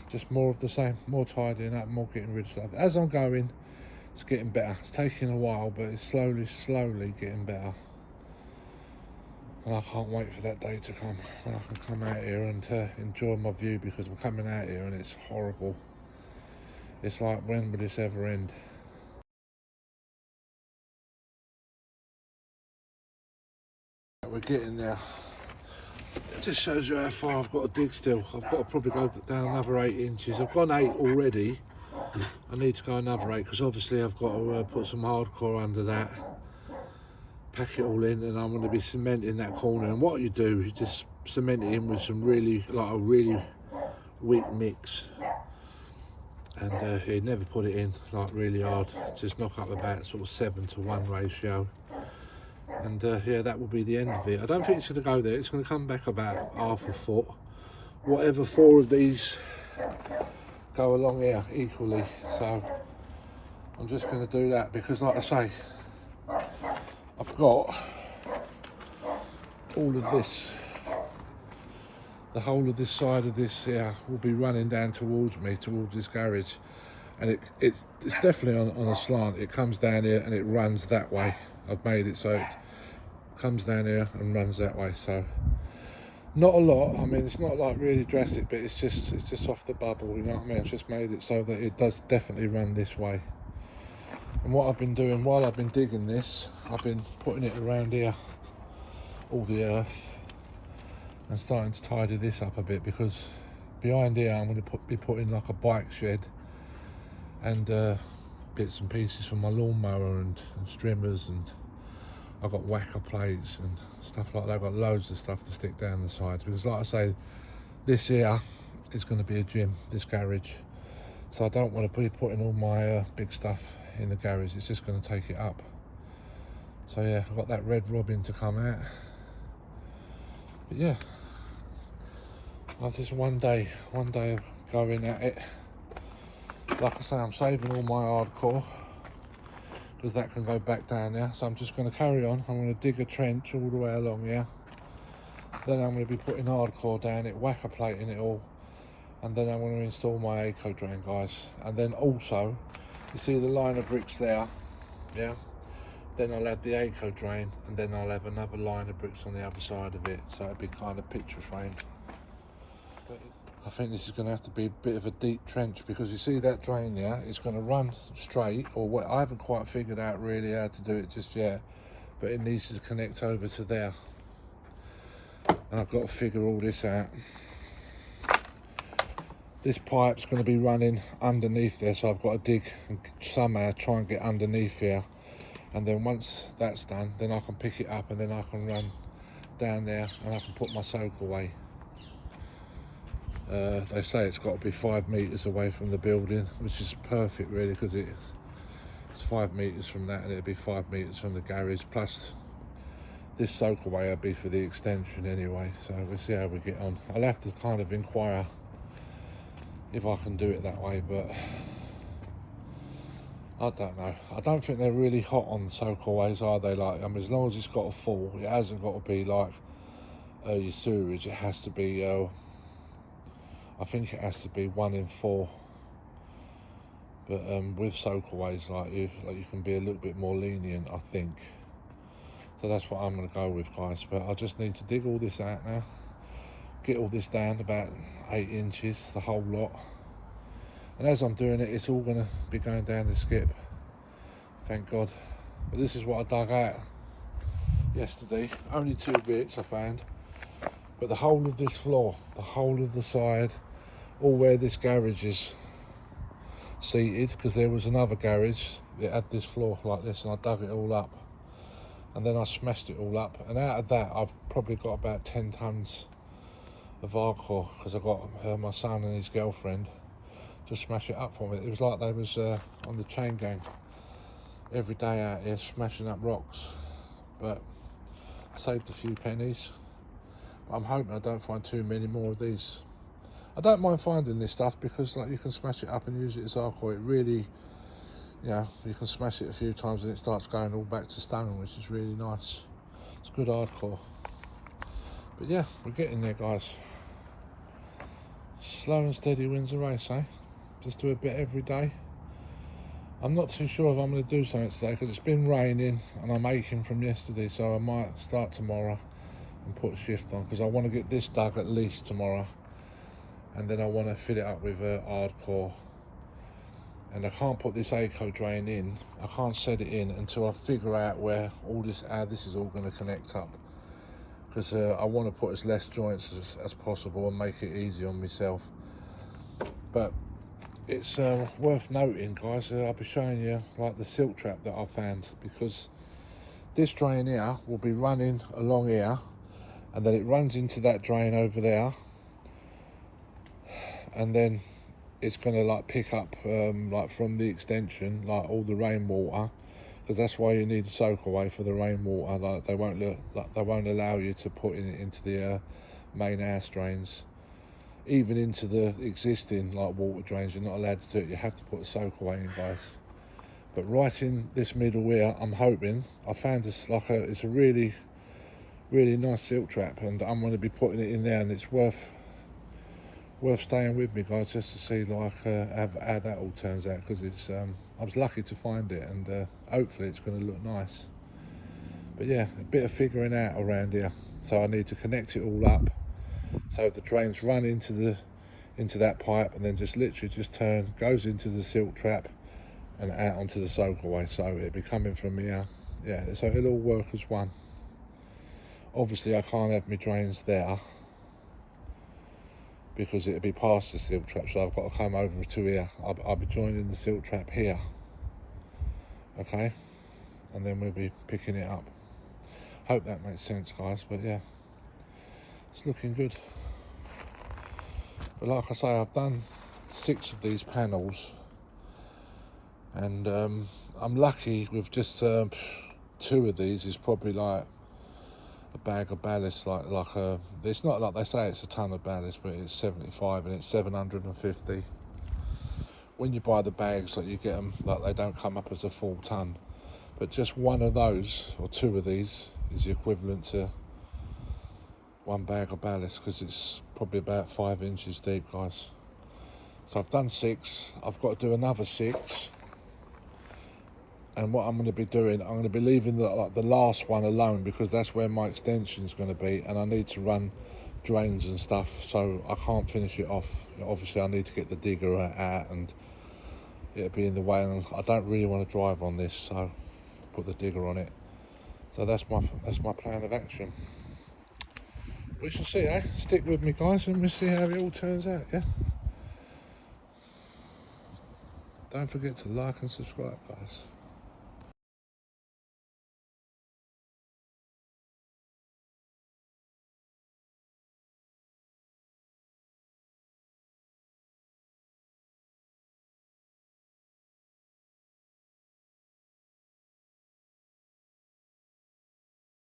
just more of the same, more tidying up, more getting rid of stuff. As I'm going, it's getting better. It's taking a while, but it's slowly getting better. And I can't wait for that day to come when I can come out here and enjoy my view, because I'm coming out here and it's horrible. It's like, when will this ever end? We're getting there. It just shows you how far I've got to dig still. I've got to probably go down another 8 inches. I've gone 8 already. I need to go another 8, because obviously I've got to put some hardcore under that, pack it all in, and I'm going to be cementing that corner. And what you do, you just cement it in with some really weak mix, and you never put it in like really hard. Just knock up about sort of 7-to-1 ratio, and yeah, that will be the end of it. I don't think it's going to go there. It's going to come back about half a foot, whatever 4 of these go along here equally. So I'm just going to do that, because like I say, I've got all of this, the whole of this side of this here will be running down towards me, towards this garage, and it's definitely on a slant. It comes down here and it runs that way. I've made it so it comes down here and runs that way. So not a lot. I mean, it's not like really drastic, but it's just off the bubble, you know what I mean? I've just made it so that it does definitely run this way. And what I've been doing while I've been digging this, I've been putting it around here, all the earth, and starting to tidy this up a bit, because behind here I'm going to be putting like a bike shed and bits and pieces from my lawnmower and streamers, and I've got whacker plates and stuff like that. I've got loads of stuff to stick down the sides, because like I say, this here is going to be a gym, this garage, so I don't want to be putting all my big stuff in the garage. It's just going to take it up. So yeah, I've got that red robin to come out. But yeah, I've just one day of going at it. Like I say, I'm saving all my hardcore, because that can go back down there. So I'm just going to carry on. I'm going to dig a trench all the way along here. Then I'm going to be putting hardcore down it, whacker plating it all, and then I'm going to install my eco drain, guys. And then also, you see the line of bricks there, yeah? Then I'll have the eco drain, and then I'll have another line of bricks on the other side of it, so it'll be kind of picture framed. I think this is going to have to be a bit of a deep trench, because you see that drain there, it's going to run straight, or what, I haven't quite figured out really how to do it just yet, but it needs to connect over to there, and I've got to figure all this out. This pipe's going to be running underneath there, so I've got to dig and somehow try and get underneath here, and then once that's done, then I can pick it up, and then I can run down there and I can put my soak away. They say it's got to be 5 metres away from the building, which is perfect really, because it's 5 metres from that, and it'll be 5 metres from the garage, plus this soak away will be for the extension anyway. So we'll see how we get on. I'll have to kind of inquire if I can do it that way, but I don't know. I don't think they're really hot on soakaways, are they? Like, I mean, as long as it's got a full, it hasn't got to be like your sewerage. It has to be, I think it has to be 1 in 4. But with soakaways, like you can be a little bit more lenient, I think. So that's what I'm going to go with, guys. But I just need to dig all this out now, get all this down about 8 inches, the whole lot. And as I'm doing it, it's all going to be going down the skip, thank God. But this is what I dug out yesterday. Only 2 bits I found, but the whole of this floor, the whole of the side, all where this garage is seated, because there was another garage that had this floor like this, and I dug it all up, and then I smashed it all up, and out of that I've probably got about 10 tons of hardcore, because I got my son and his girlfriend to smash it up for me. It was like they was on the chain gang every day out here smashing up rocks, but saved a few pennies. But I'm hoping I don't find too many more of these. I don't mind finding this stuff, because like, you can smash it up and use it as hardcore. It really, you know, you can smash it a few times and it starts going all back to stone, which is really nice. It's good hardcore. But yeah, we're getting there, guys. Slow and steady wins the race, eh? Just do a bit every day. I'm not too sure if I'm going to do something today because it's been raining and I'm aching from yesterday, so I might start tomorrow and put a shift on because I want to get this dug at least tomorrow, and then I want to fill it up with hardcore. And I can't put this ACO drain in, I can't set it in until I figure out how this is all going to connect up, because I want to put as less joints as possible and make it easy on myself. But it's worth noting, guys, I'll be showing you like the silt trap that I found, because this drain here will be running along here and then it runs into that drain over there, and then it's going to like pick up like from the extension, like all the rainwater, because that's why you need a soak away for the rainwater. Like they won't allow you to put it into the main house drains, even into the existing like water drains. You're not allowed to do it. You have to put a soak away in, guys. But right in this middle here, I'm hoping I found this like it's a really nice silt trap, and I'm going to be putting it in there, and it's worth staying with me, guys, just to see like how that all turns out, because it's I was lucky to find it, and hopefully it's going to look nice. But yeah, a bit of figuring out around here. So I need to connect it all up so the drains run into that pipe, and then just literally goes into the silt trap and out onto the soak away. So it'll be coming from here. Yeah, so it'll all work as one. Obviously I can't have my drains there because it'll be past the silt trap, so I've got to come over to here. I'll be joining the silt trap here, okay, and then we'll be picking it up. Hope that makes sense, guys. But yeah, it's looking good. But like I say, I've done 6 of these panels, and I'm lucky with just 2 of these. Is probably like a bag of ballast, it's not like they say it's a ton of ballast, but it's 75 and it's 750. When you buy the bags, like you get them, like they don't come up as a full ton, but just one of those or 2 of these is the equivalent to 1 bag of ballast, because it's probably about 5 inches deep, guys. So I've done 6. I've got to do another 6. And what I'm going to be doing, I'm going to be leaving the last one alone, because that's where my extension is going to be, and I need to run drains and stuff, so I can't finish it off. Obviously I need to get the digger out, and it'll be in the way, and I don't really want to drive on this, so put the digger on it. So that's my plan of action. We shall see, eh? Stick with me, guys, and we'll see how it all turns out, yeah? Don't forget to like and subscribe, guys.